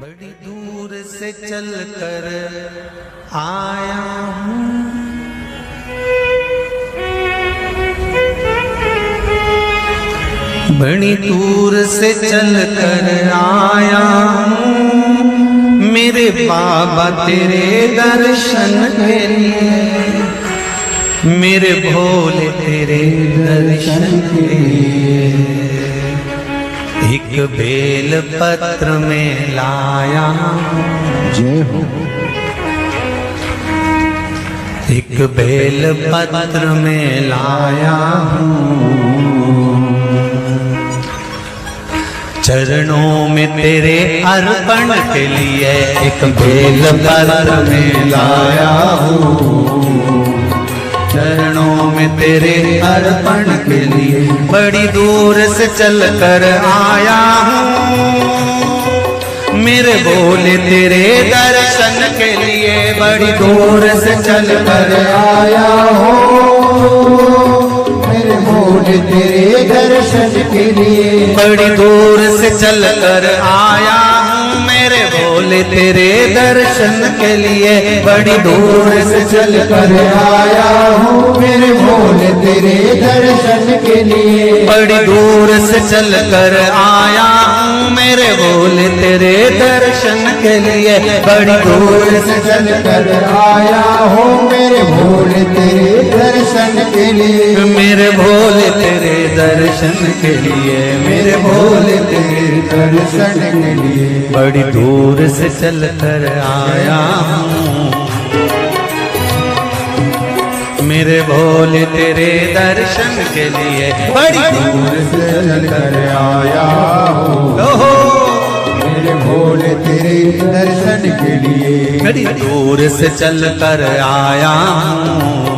बड़ी दूर से चल कर आया हूँ, बड़ी दूर से चल कर आया हूँ, मेरे बाबा तेरे दर्शन के लिए, मेरे भोले तेरे दर्शन के लिए। एक बेल पत्र में लाया जय हो। एक बेल पत्र में लाया हूँ, चरणों में तेरे अर्पण के लिए एक बेल पत्र में लाया हूँ, चरणों में तेरे अर्पण के लिए। बड़ी दूर से चल कर आया हूँ, मेरे भोले तेरे दर्शन के लिए। बड़ी दूर से चल कर आया हूँ, मेरे भोले तेरे दर्शन के लिए। बड़ी दूर से चल कर आया हूँ, मेरे भोले तेरे दर्शन के लिए। बड़ी दूर से चल कर आया हूँ, मेरे भोले तेरे दर्शन के लिए। बड़ी दूर से चल कर आया हूँ, मेरे भोले तेरे दर्शन के लिए। बड़ी दूर से चल कर आया हूँ, मेरे भोले तेरे दर्शन के लिए। मेरे भोले तेरे दर्शन के लिए, मेरे भोले तेरे दर्शन के लिए। बड़ी दूर से चल कर आया हूँ, मेरे भोले तेरे दर्शन के लिए। बड़ी दूर से चल कर आया हूँ, ओहो, मेरे भोले तेरे दर्शन के लिए। बड़ी दूर से चल कर आया हूँ,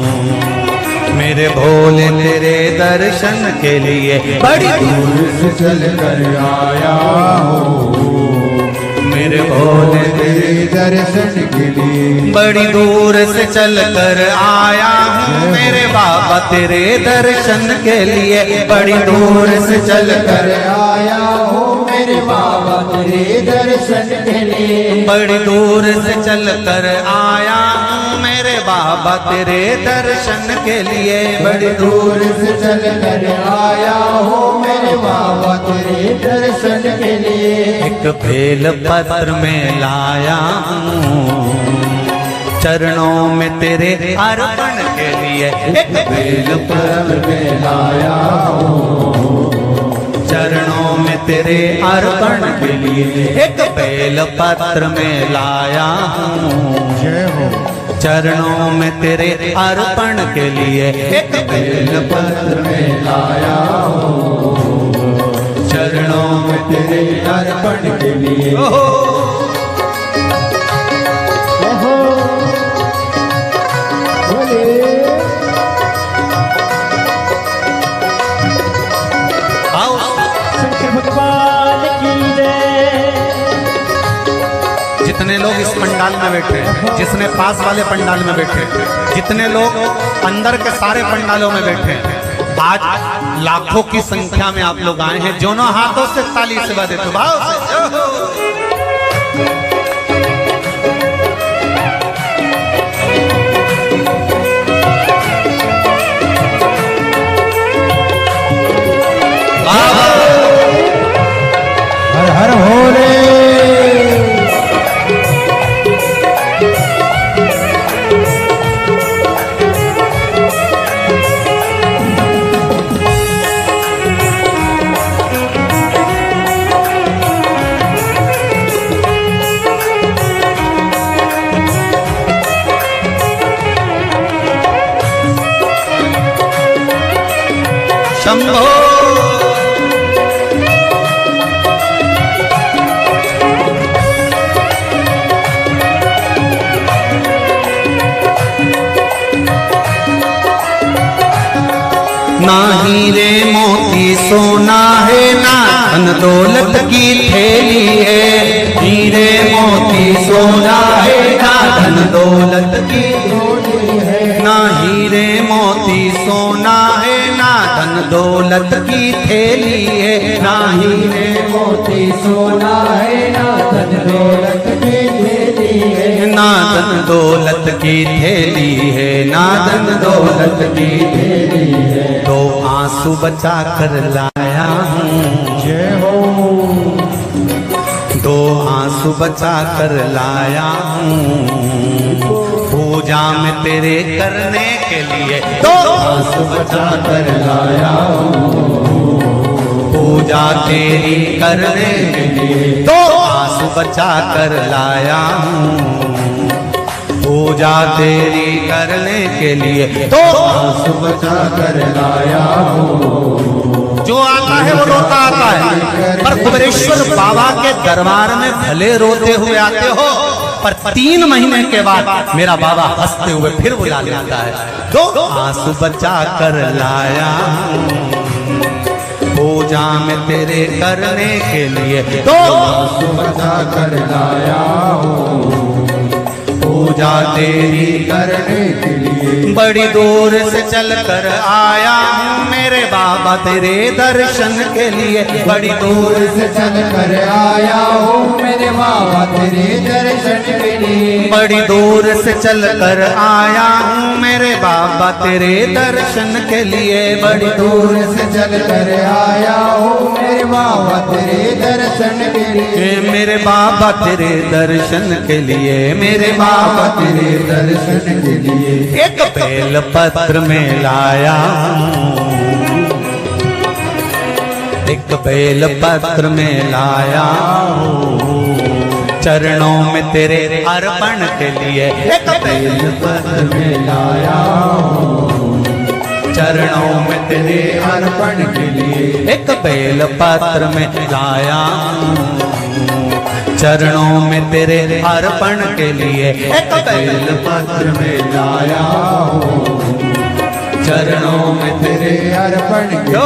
मेरे भोले तेरे दर्शन के लिए। बड़ी दूर से चल कर आया हूँ, मेरे भोले तेरे दर्शन के लिए। बड़ी दूर से चल कर आया हूँ, मेरे बाबा तेरे दर्शन के लिए। बड़ी दूर से चल कर आया हूँ, मेरे बाबा तेरे दर्शन के लिए। बड़ी दूर से चल कर आया हूँ, मेरे बाबा तेरे दर्शन के लिए। बड़ी दूर से चल कर आया हूँ, मेरे बाबा तेरे दर्शन के लिए। एक बेल पत्र में लाया हूँ, चरणों में तेरे अर्पण के लिए। एक बेल पत्र में लाया हूँ, चरणों में तेरे अर्पण के लिए। एक बेल पत्र में लाया हूँ, जय हो। चरणों में तेरे अर्पण के लिए। एक बेल पत्र में लाया हूँ, चरणों में तेरे अर्पण के लिए। जितने लोग इस पंडाल में बैठे, जिसने पास वाले पंडाल में बैठे, जितने लोग अंदर के सारे पंडालों में बैठे, आज लाखों की संख्या में आप लोग आए हैं। दोनों हाथों से ताली से बजा देते भाव से। हर हर भोले। शंभो ना हीरे मोती सोना है, ना धन दौलत की थैली है। हीरे मोती सोना है, ना धन दौलत की थैली है। ना हीरे मोती सोना है, ना धन दौलत की थैली है, ना हीरे मोती सोना है, ना धन दौलत की थैली है, ना धन दौलत की थैली है, ना धन दौलत की थैली है। दो आंसू बचा कर लाया हूँ, जय हो। दो आंसू बचा कर लाया हूँ, पूजा में तेरे करने के लिए दो आंसू बचा कर लाया हूँ, पूजा तेरी करने के लिए दो आंसू बचा कर लाया हूँ, पूजा तेरी करने के लिए दो आंसू बचा कर लाया हूँ। जो आता है वो रोता आता है, पर कुबेरेश्वर बाबा के दरबार में भले रोते हुए आते हो, पर 3 महीने के बाद मेरा बाबा हंसते हुए फिर बुला लेता है। दो आंसू बचा कर लाया हूँ, पूजा में तेरे करने के लिए दो आंसू बचा कर लाया हूँ, पूजा तेरी करने के लिए बड़ी दूर से चल कर आया हूँ मेरे बाबा तेरे दर्शन के लिए, बड़ी दूर से चल कर आया हूँ मेरे बाबा तेरे दर्शन के लिए, बड़ी दूर से चल कर आया हूँ मेरे बाबा तेरे दर्शन के लिए, बड़ी दूर से चल कर आया हूँ मेरे बाबा तेरे दर्शन के लिए, मेरे बाबा तेरे दर्शन के लिए, मेरे बाबा तेरे दर्शन के लिए। एक बेल पत्र में लाया हूँ, एक बेल पत्र में लाया हूँ, चरणों में तेरे अर्पण के लिए एक बेल पत्र में लाया हूँ, चरणों में तेरे अर्पण के लिए एक बेल पत्र में लाया हूँ, चरणों में तेरे अर्पण के लिए एक बेल पत्र में लाया हूँ, चरणों में तेरे अर्पण के जो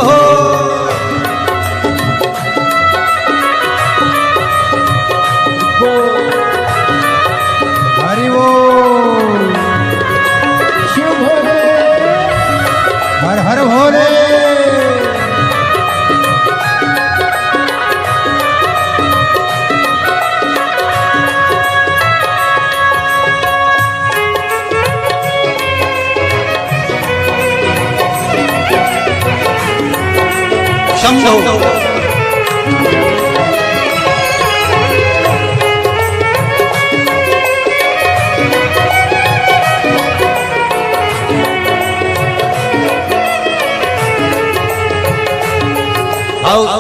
हरि वो शिव भोले, हर हर भोले। शंभो आओ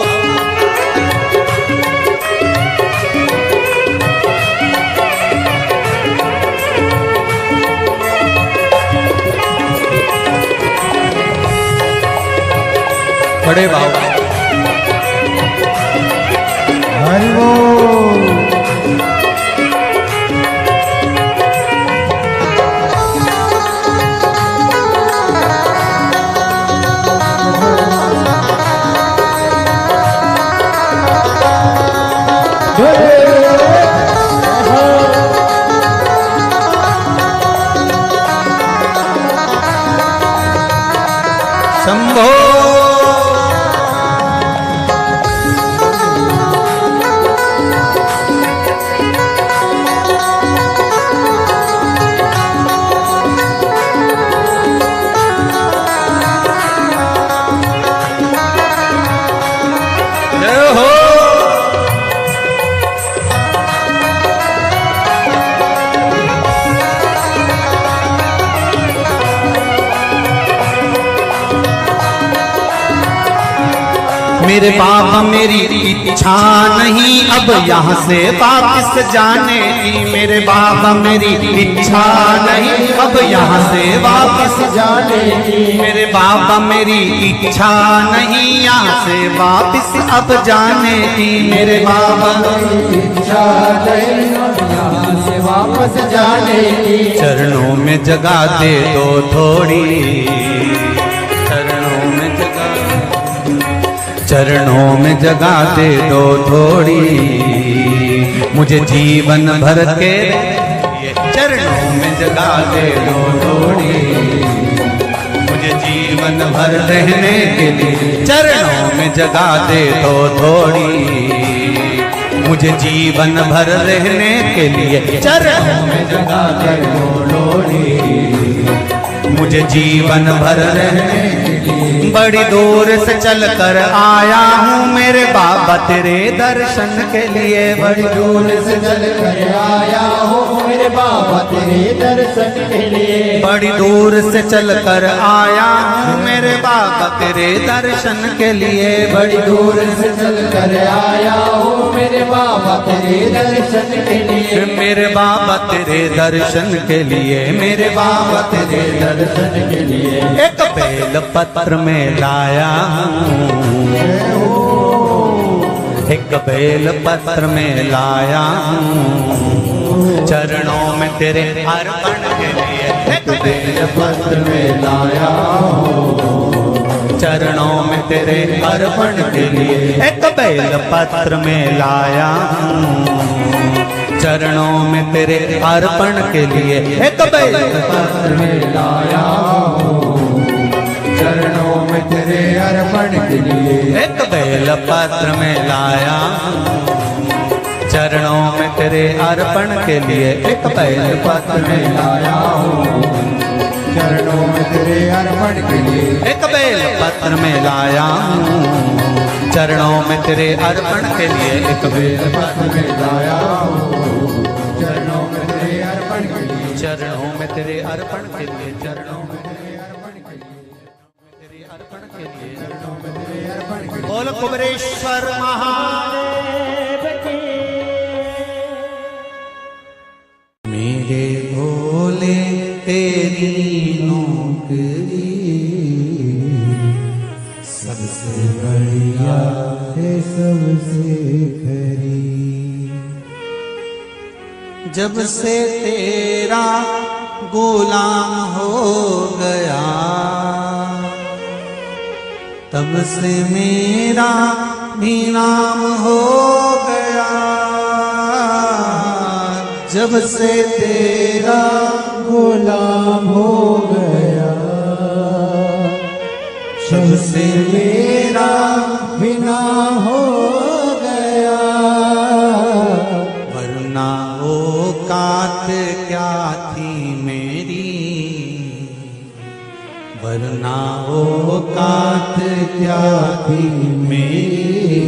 बड़े बाबा हरि वो शंभो जय हो मेरे बाबा मेरी इच्छा नहीं अब यहाँ से वापस जाने की, मेरे बाबा मेरी इच्छा नहीं अब यहाँ से वापस जाने की, मेरे बाबा मेरी इच्छा नहीं यहाँ से वापस अब जाने की, मेरे बाबा इच्छा नहीं यहाँ से वापस जाने की, चरणों में जगह दे दो थोड़ी, चरणों में जगह चरणों में जगह दे दो थोड़ी, मुझे जीवन भर के चरणों में जगह दे दो थोड़ी, मुझे जीवन भर रहने के लिए चरणों में जगा दे तो थोड़ी। मुझे जीवन भर रहने के लिए चरणों में जगा दे तो लोड़ी। मुझे जीवन भर रहने के लिए बड़ी दूर से चल कर आया हूँ मेरे बाबा तेरे दर्शन के लिए। बड़ी दूर से चल कर आया हूँ मेरे बाबा तेरे दर्शन के लिए। बड़ी दूर से चल कर आया हूँ मेरे बाबा तेरे दर्शन के लिए। बड़ी दूर से चल कर आया हूँ मेरे बाबा तेरे दर्शन के लिए। मेरे बाबा तेरे दर्शन के लिए, मेरे बाबा तेरे दर्शन के लिए एक बेल पत्र में लाया हूँ। एक बेल पत्र में लाया हूँ चरणों में तेरे अर्पण के लिए। एक बेल पत्र में लाया हूँ चरणों में तेरे अर्पण के लिए। एक बेल पत्र में लाया हूँ चरणों में तेरे अर्पण के लिए। एक बेल पत्र में लाया हूँ चरणों में तेरे अर्पण के लिए। एक बेल पत्र में लाया चरणों में तेरे अर्पण के लिए। एक बेल पत्र में लाया हूँ चरणों में तेरे अर्पण के लिए। एक बेल पत्र में लाया हूँ चरणों में तेरे अर्पण के लिए। एक बेल पत्र में लाया हूँ चरणों में तेरे अर्पण के लिए। चरणों में तेरे अर्पण के लिए। चरणों में तेरे अर्पण के लिए। तेरे अर्पण के लिए। चरणों में तेरे अर्पण के लिए। बोल कुबरेश्वर महादेव की। मेरे भोले तेरी नौकरी सबसे बढ़िया है सबसे खरी। जब से तेरा गुलाम हो गया तब से मेरा भी नाम हो गया। जब से तेरा गुलाम हो गया जब से मेरा बिना हो गया। वरना औकात क्या थी मेरी, वरना औकात क्या थी मेरी।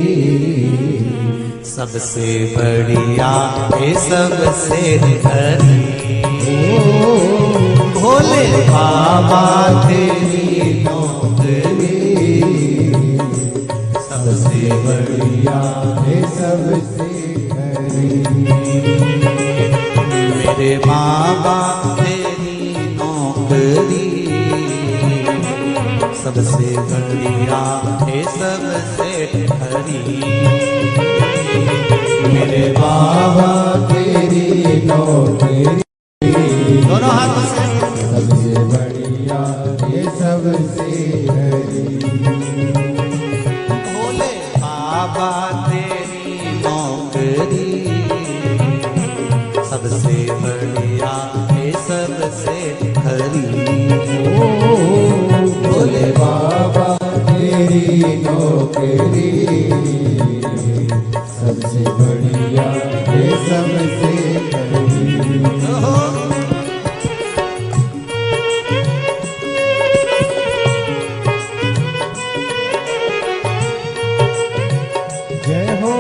सबसे बढ़िया है सबसे हरी भोले बाबा तेरी नौकरी। सबसे बढ़िया है सबसे खरी। मेरे बाबा तेरी नौकरी। सबसे बढ़िया है सबसे हरी। मेरे बाबा तेरी नौकरी दोनों हाथों से सबसे बढ़िया ये सबसे हरी। भोले बाबा तेरी नौकरी। सबसे बढ़िया है सबसे हरी। भोले बाबा तेरी नौकरी सबसे बढ़िया है सबसे खरी। जय हो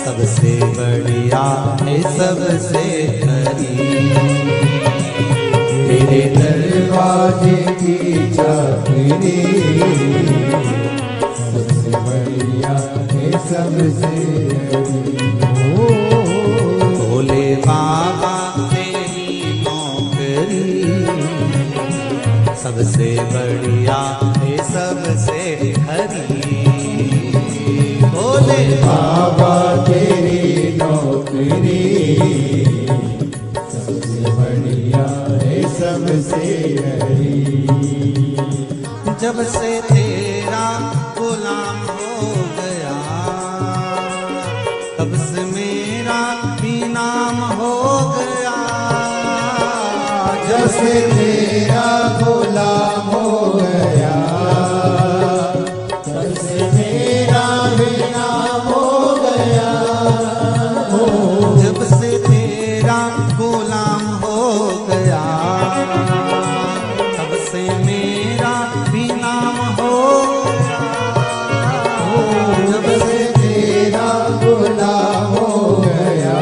सबसे बढ़िया है सबसे खरी, तेरे दरवाजे की चाकरी सबसे बढ़िया है सबसे भोले बाबा तेरी नौकरी सबसे बढ़िया है सबसे खरी। भोले बाबा तेरी नौकरी सबसे बढ़िया है सबसे हरी। जब से तेरा गुलाम हो गया तब से मेरा भी नाम हो गया। जब से तेरा गुलाम हो गया तब से मेरा भी नाम हो गया। जब से तेरा गुलाम हो गया तब से मेरा भी नाम हो गया। जब से तेरा गुलाम हो गया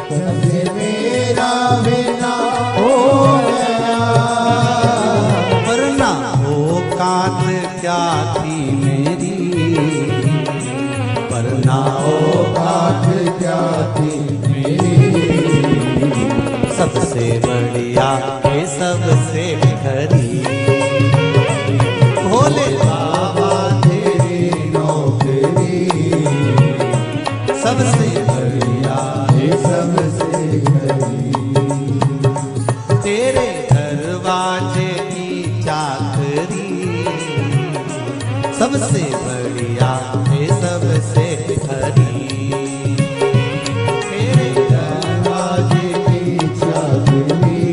तब से मेरा भी नाम हो गया। वरना औकात क्या थी मेरी, वरना औकात क्या थी मेरी, सबसे बढ़िया है सबसे खरी। भोले बाबा तेरी नौकरी सबसे बढ़िया है सबसे हरी। तेरे दरवाजे की चाकरी सबसे बढ़िया है सबसे खरी। तेरे दरवाजे की चाकरी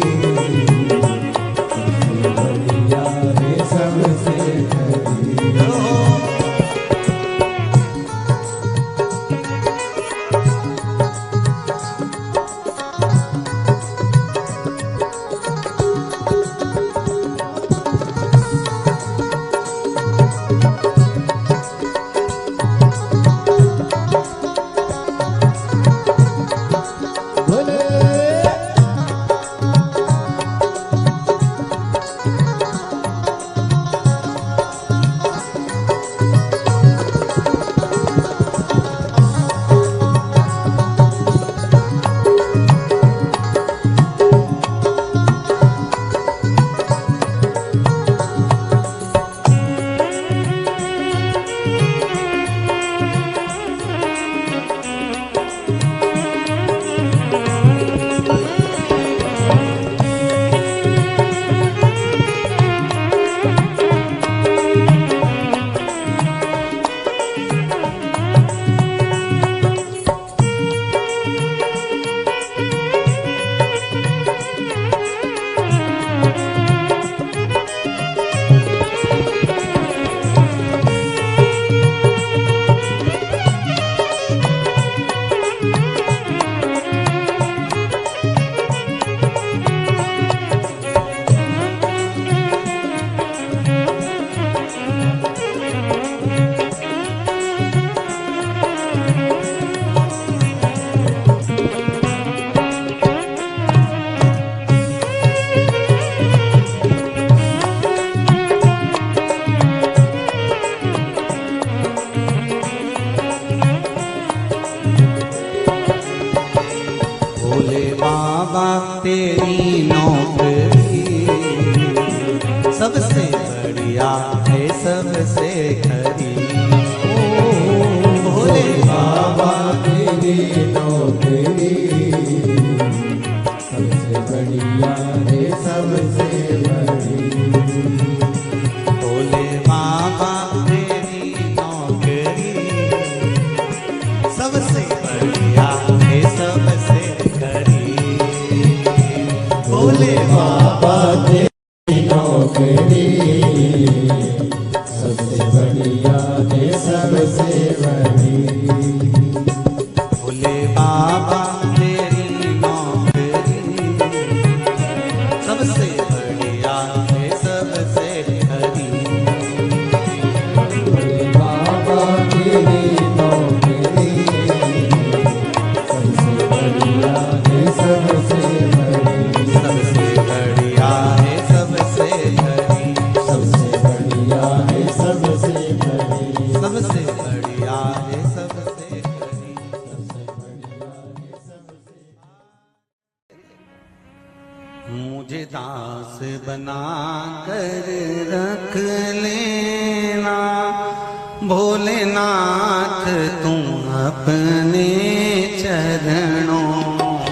सबसे बढ़िया है सबसे हरी। भोले बाबा तेरी नौकरी सबसे बढ़िया है सबसे खरी। भोले बाबा तेरी नौकरी सबसे बढ़िया है सबसे बड़ी। भोले बाबा तेरी नौकरी सबसे बढ़िया है सबसे खरी। भोले बाबा तेरी नौकरी सबसे बढ़िया है सबसे बड़ी। भोले बाबा तेरी नौकरी सबसे बढ़िया है सबसे खरी। भोले बाबा तेरी नौकरी सबसे बढ़िया है सबसे बड़ी। सबसे बढ़िया है सबसे खरी। सबसे बढ़िया है सबसे बड़ी। सबसे बढ़िया है सबसे खरी। मुझे दास बना कर रख लेना भोलेनाथ तुम अपने चरणों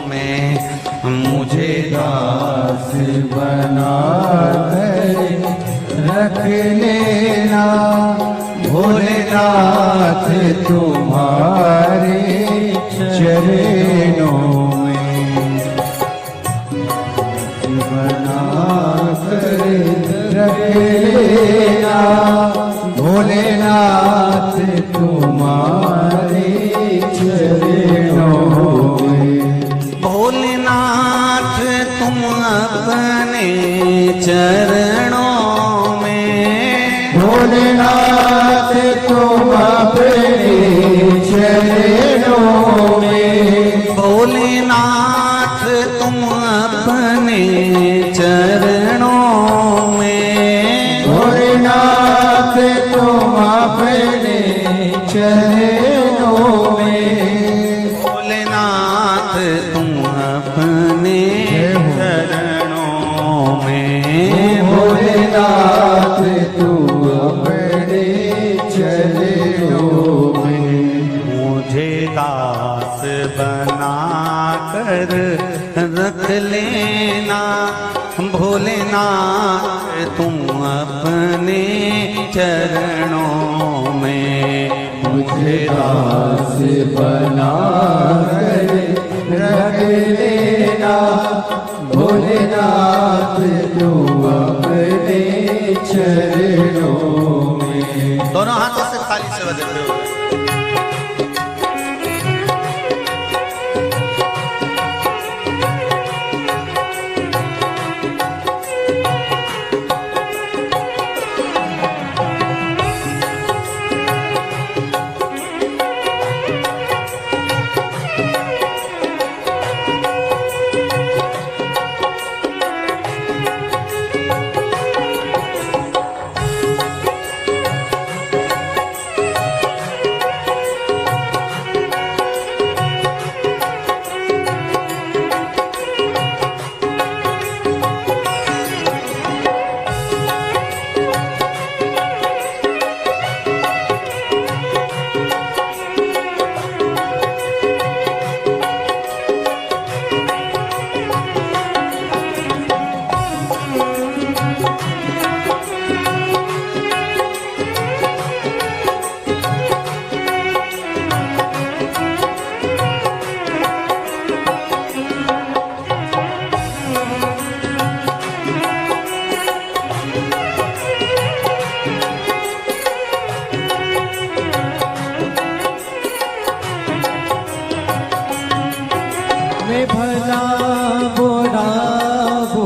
में। मुझे दास बना कर रख लेना भोलेनाथ तुम्हारे चरणों में। बना कर रख लेना भोलेनाथ तुम्हारे चरणों में। भोलेनाथ तुम अपने चरणों में। भोलेनाथ तुम अपने चरणों में। भोलेनाथ तुम अपने चरणों में। भोलेनाथ तुम अपने चरणों में। भोलेनाथ तुम अपने चरणों में। भोलेनाथ तुम अपने चरणों में। मुझे दास बना कर रख लेना भोलेनाथ तुम अपने चरणों में। मुझे दास बना कर रख लेना भोलेनाथ तुम अपने चरणों में। दोनों हाथों से थाली से बजाते हुए मैं भला बुरा वो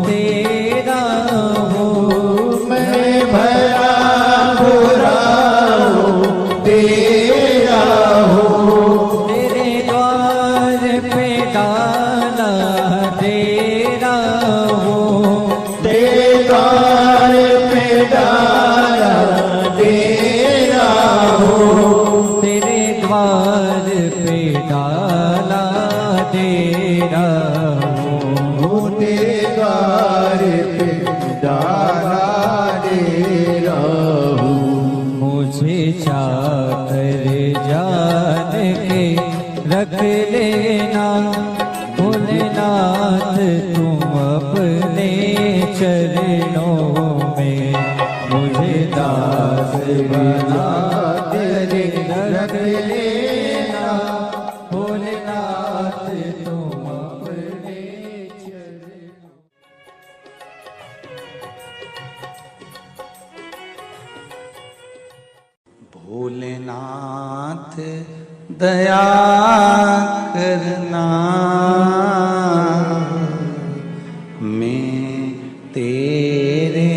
तेरा हो। मैं भला बुरा हो तेरा हो। तेरे द्वार पे डाला तेरा हो। तेरे द्वार पे डाला तेरा हो। तेरे द्वार पे डाला तेरा हो। तेरे द्वार पे डाला तेरा हो। मुझे चाकर जान के रख लेना भोलेनाथ तुम अपने चरणों में, मुझे दास बना तेरे रख लेना भोलेनाथ तुम अपने चरणों। भोलेनाथ दया करना, मैं तेरे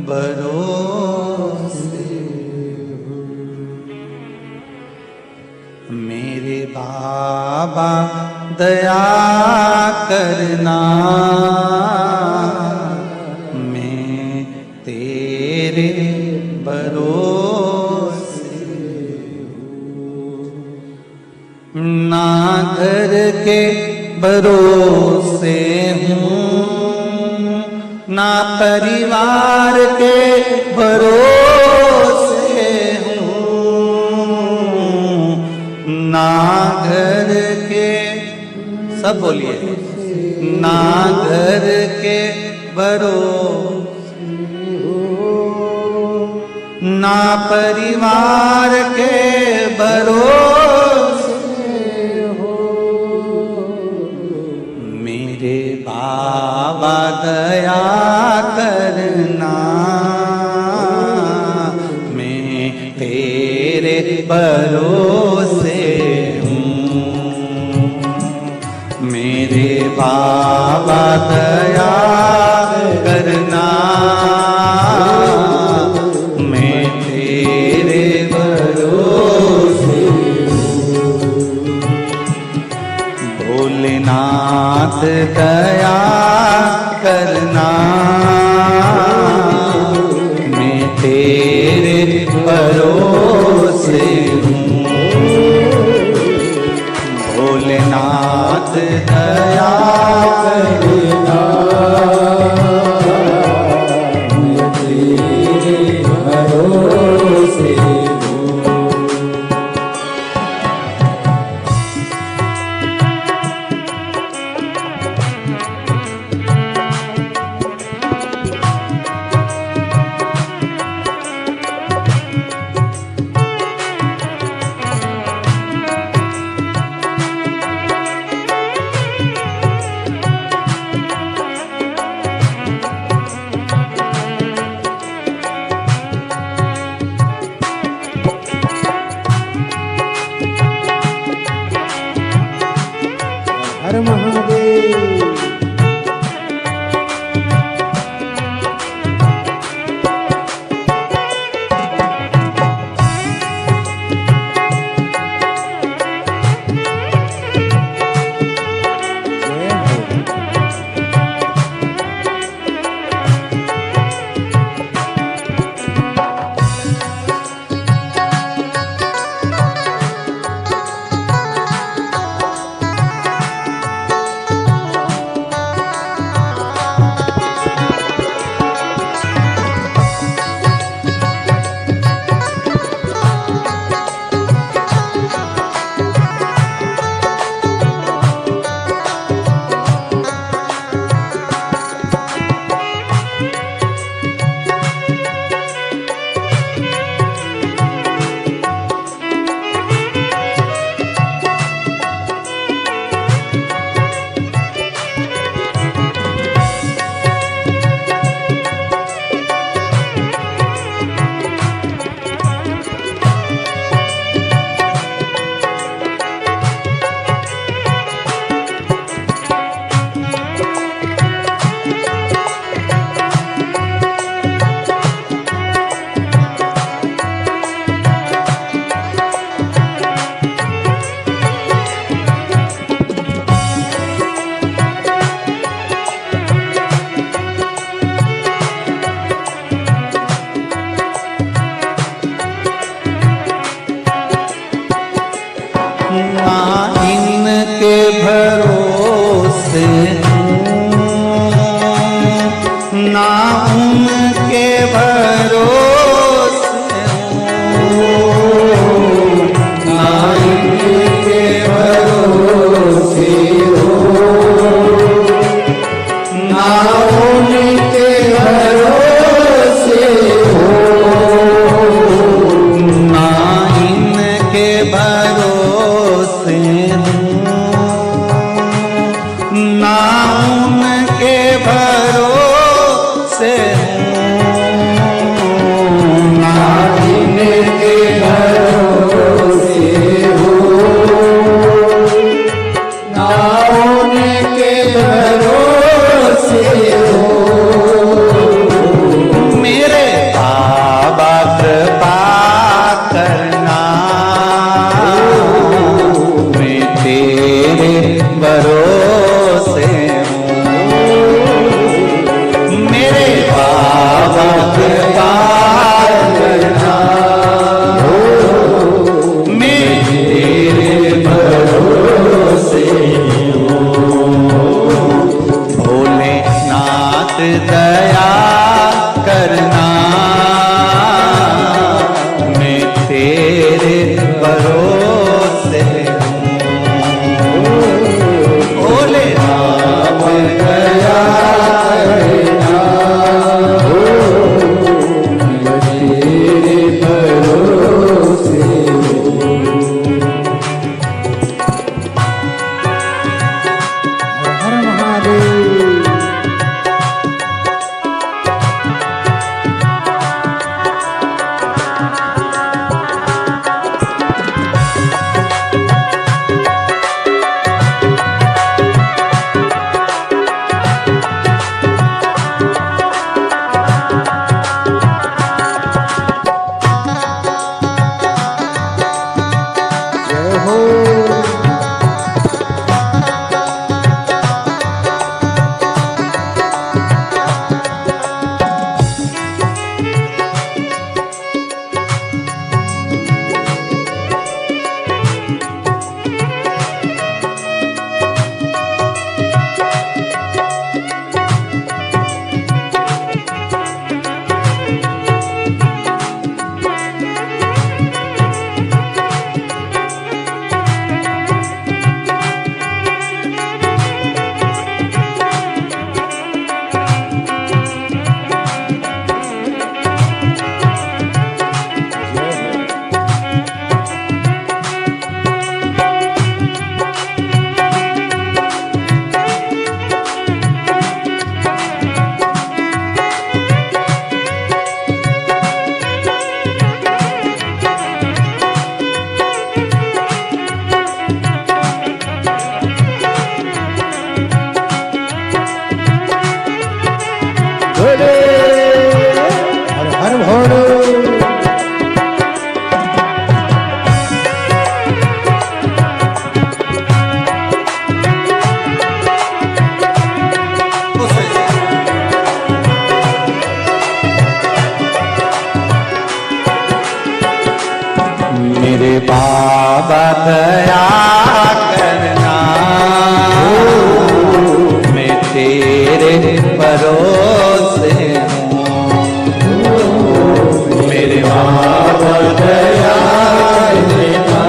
भरोसे हूँ। मेरे बाबा दया करना, मैं तेरे भरोसे ना घर के भरोसे हूँ, ना परिवार के भरोसे हूँ, ना घर के, सब बोलिए, ना घर के भरोसे हूँ, ना परिवार के भरोसे हो। मेरे बाबा दया करना, मैं तेरे भरोसे हूँ। मेरे बाबा दया करना, मैं तेरे भरोसे हूँ। भोलेनाथ दया करना, मैं तेरे भरोसे हूँ। भोलेनाथ दया करना, मैं तेरे भरोसे हूँ। हर महादेव। ना उनके भरोसे हूँ, ना उनके भरोसे हो। हर हर भोले। मेरे बाबा दया करना, मैं तेरे भरोसे हूँ। मेरे बाबा दया करना,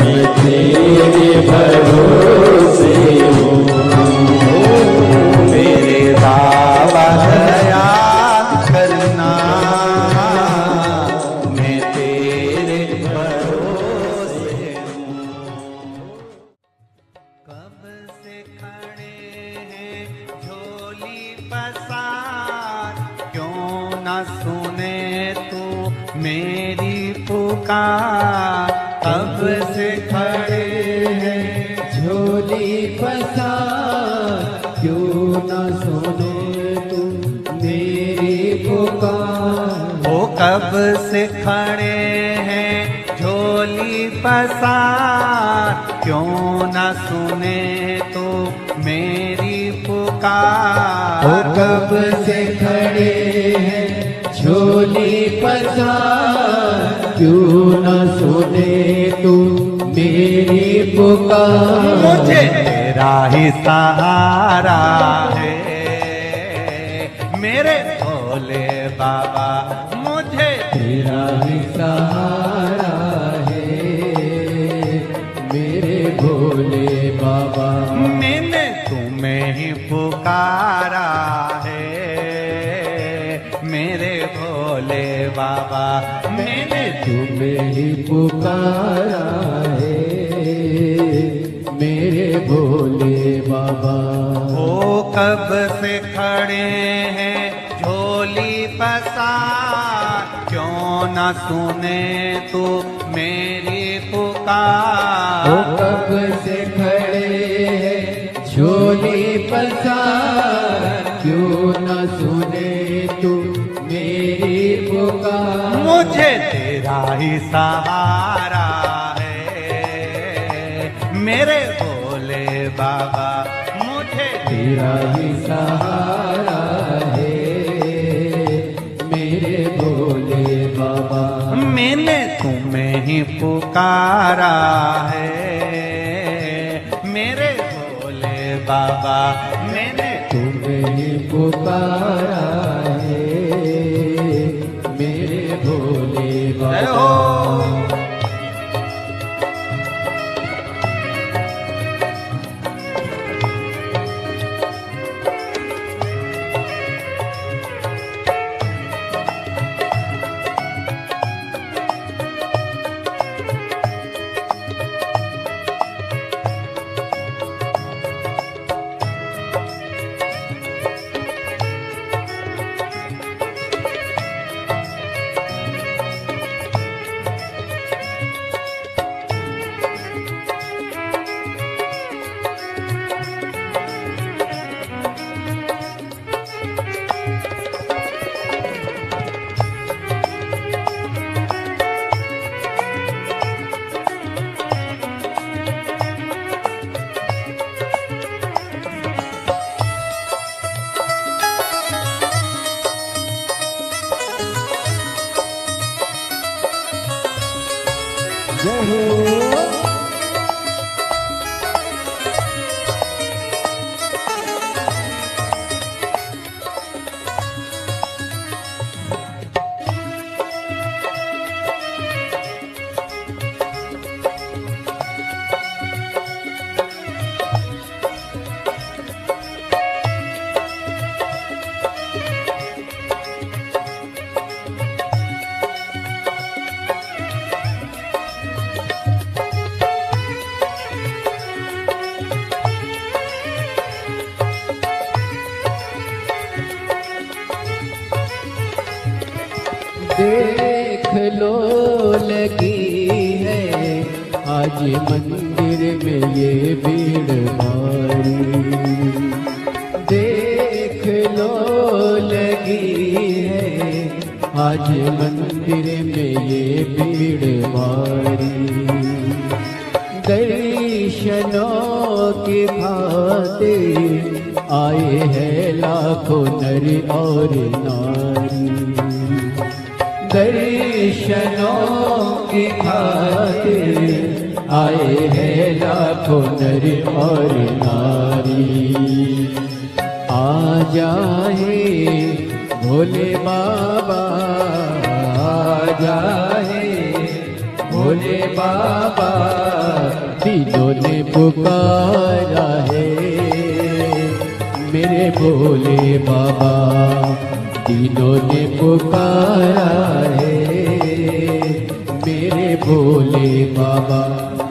मैं तेरे भरोसे हूँ। मेरे बाबा दया करना, मैं तेरे भरोसे हूँ। कब से खड़े हैं झोली पसार, क्यों न सुने तू मेरी पुकार। कब से खड़े हैं झोली पसार, क्यों न सुने तू मेरी पुकार। ओ कब से खड़े हैं झोली पसार, क्यों न सुने तो मेरी पुकार। ओ कब से खड़े हैं झोली पसार, क्यों न सुने तू मेरी पुकार। मुझे तेरा ही सहारा है मेरे भोले बाबा, मुझे तेरा ही सहारा है मेरे भोले बाबा। मैंने तुम्हें ही पुकारा है मेरे भोले बाबा। मैंने तुम्हें ही पुकारा है मेरे भोले बाबा। ओ कब से खड़े हैं झोली पसार, क्यों न सुने तू मेरी पुकार। ओ कब से खड़े हैं झोली पसार, क्यों न सुने तू मेरी पुकार। मुझे तेरा ही सहारा है मेरे भोले बाबा, मुझे तेरा ही सहारा है मेरे भोले बाबा। मैंने तुम्हें ही पुकारा है मेरे भोले बाबा। मैंने तुम्हें ही पुकारा है मेरे भोले जय बाबा। हो। जय हो। देख लो लगी है आज मंदिर में ये भीड़ भारी। देख लो लगी है आज मंदिर में ये भीड़ भारी। दर्शनों की खातिर आए हैं लाखों नर और नारी। दर्शनों की खातिर आए हैं लाखों नर और नारी। आ जाए भोले बाबा, आ जाए भोले बाबा, तीनों ने पुकारा है मेरे भोले बाबा। तीनों ने पुकारा है मेरे भोले बाबा।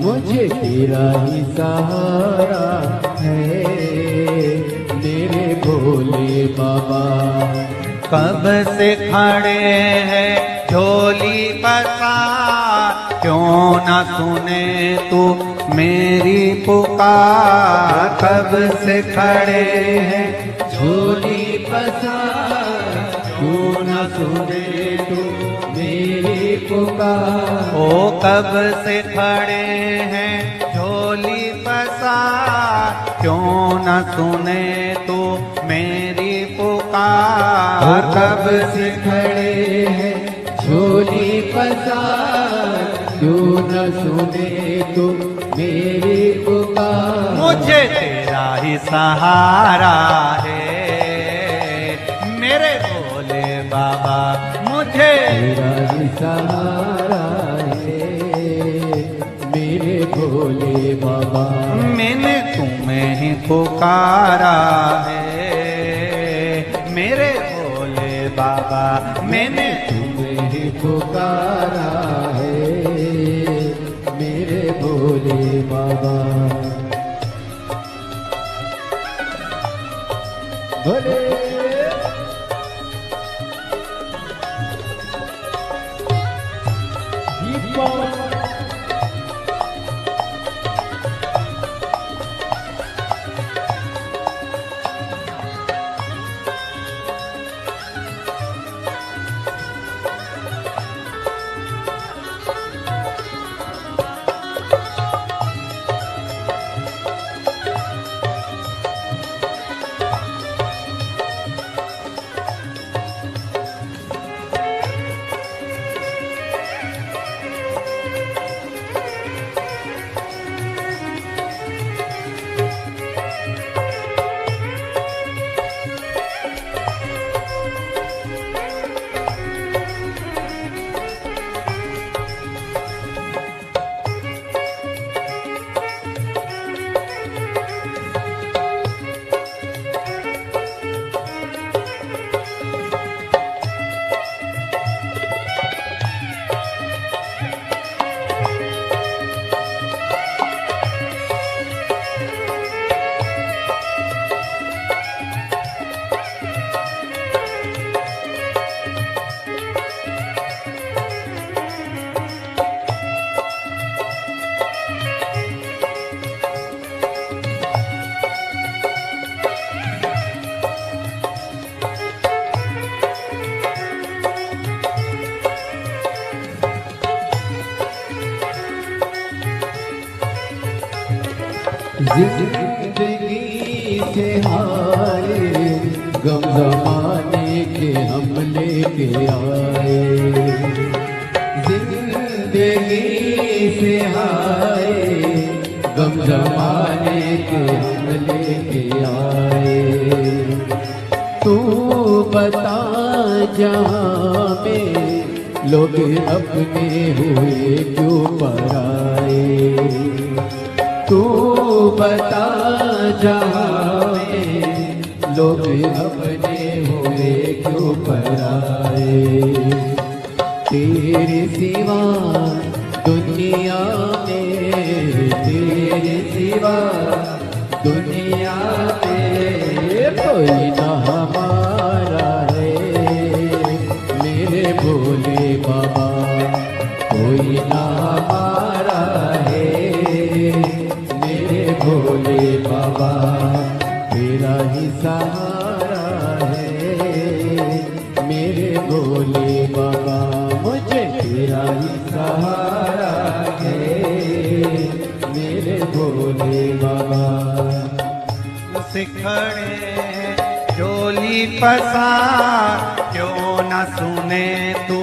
मुझे तेरा ही सहारा है मेरे भोले बाबा। कब से खड़े हैं झोली पसार, क्यों ना सुने तू मेरी पुकार। कब से खड़े हैं झोली पसार, क्यों न सुने तू मेरी पुकार। ओ कब से खड़े हैं झोली पसार, क्यों न सुने तू मेरी पुकार। कब से खड़े हैं झोली पसार, क्यों न सुने तू मेरी पुकार। मुझे तेरा ही सहारा है मेरे भोले बाबा। मुझे तेरा ही सहारा है मेरे भोले बाबा। मैंने तुम्हें ही पुकारा है मेरे भोले बाबा। मैंने तुम्हें ही पुकारा है मेरे भोले बाबा। भोले जिंदगी से हारे गम जमाने के हम लेके आए। जिंदगी जिंदगी से हाय, गम जमाने के हम लेके आए। तू बता जहाँ में लोग अपने हुए क्यों पराए। तू बता जहाँ में लोग अपने हुए क्यों पराए। तेरे सिवा दुनिया में, तेरे सिवा दुनिया में कोई ना हमारा है। मेरे भोले बाबा कोई ना हमारा है। मेरे भोले बाबा तेरा ही सहारा है। मेरे भोले बाबा मुझे तेरा ही सहारा है। मेरे भोले बाबा सिखड़े झोली पसार, क्यों न सुने तू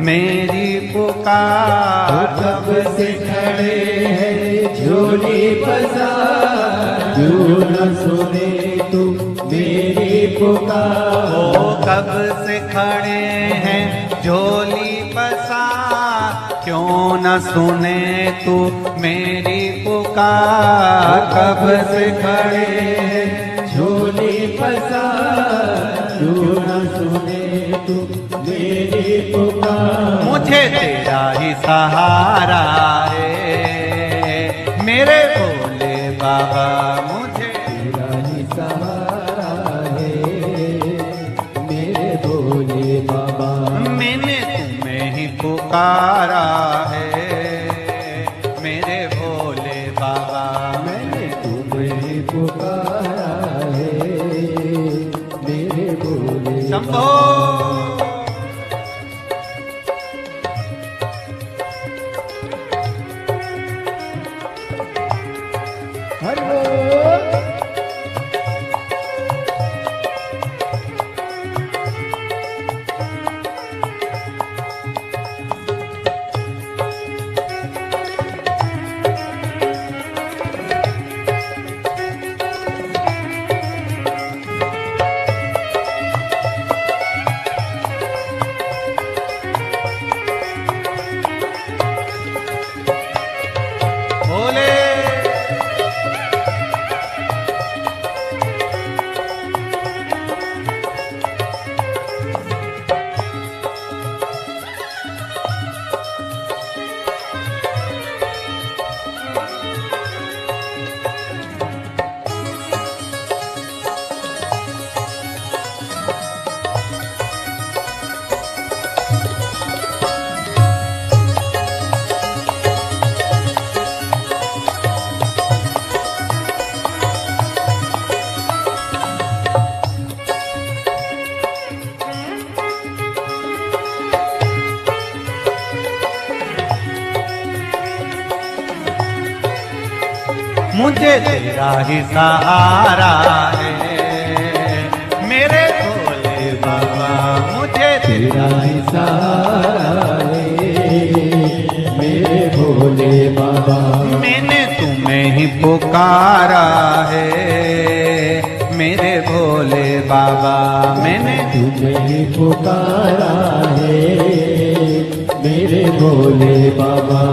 मेरी पुकार। कब से खड़े हैं झोली पसार, क्यों न सुने तू मेरी पुकार। ओ कब से खड़े हैं झोली पसार, क्यों न सुने तू मेरी पुकार। कब से खड़े हैं झोली पसार, क्यों न सुने तू मेरी पुकार। मुझे तेरा ही सहारा है मेरे भोले बाबा, मुझे तेरा ही सहारा है। मेरे भोले बाबा मैंने तुम्हें ही पुकारा है मेरे भोले बाबा। मैंने तुम्हें पुकारा है। मेरे भोले शंभो हरि भोले मुझे तेरा ही सहारा है मेरे भोले बाबा, मुझे तेरा ही सहारा है। मेरे भोले बाबा मैंने तुम्हें ही पुकारा है मेरे भोले बाबा। मैंने तुम्हें ही पुकारा है। मेरे भोले बाबा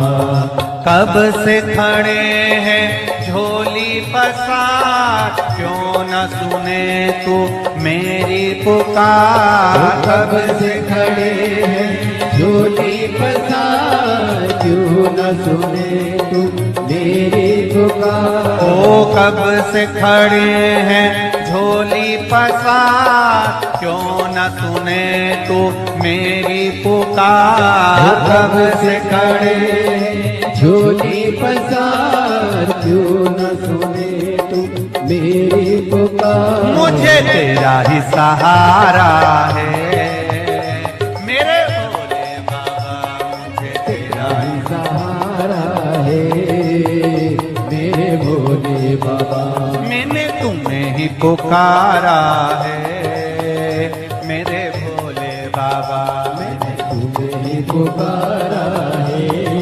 कब से खड़े हैं झोली पसार, क्यों न सुने तू मेरी पुकार। कब से खड़े हैं झोली पसार, क्यों न सुने तू मेरी पुकार। ओ कब से खड़े हैं झोली पसार, क्यों न सुने तू मेरी पुकार। कब से खड़े हैं झोली पसार, क्यों न सुने तू मेरी पुकार। मुझे तेरा ही सहारा है मेरे भोले बाबा, मुझे तेरा ही सहारा है। मेरे भोले बाबा मैंने तुम्हें ही पुकारा है मेरे भोले बाबा। मैंने तुम्हें ही पुकारा है।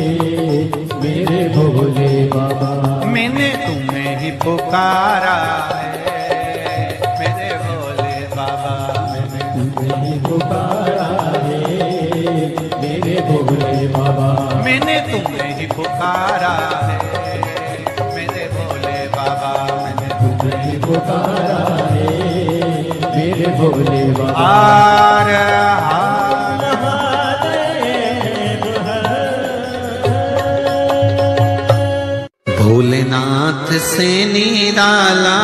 पुकारा है मेरे भोले बाबा। तुझे ही पुकारा है मेरे भोले बाबा। मैंने तुम्हें ही पुकारा है मेरे भोले बाबा। मैंने तुझे ही पुकारा है मेरे भोले बाबा। हार हार भोलेनाथ से निराला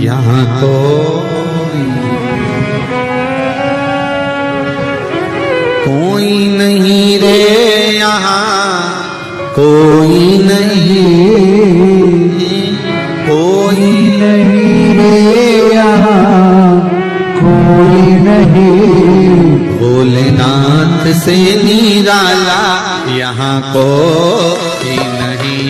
यहाँ कोई नहीं रे, यहाँ कोई नहीं, कोई नहीं रे यहाँ कोई नहीं। भोलेनाथ से निराला यहाँ कोई नहीं।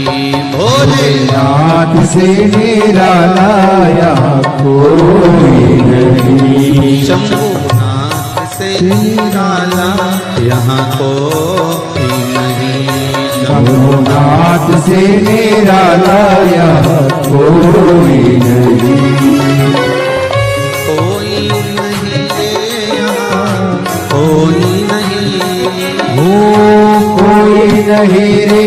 भोलेनाथ से निराला यहाँ कोई नहीं। शंभुनाथ से निराला यहाँ कोई नहीं। शंभुनाथ से निराला यहाँ कोई नहीं। कोई नहीं रे यहाँ कोई नहीं, कोई नहीं रे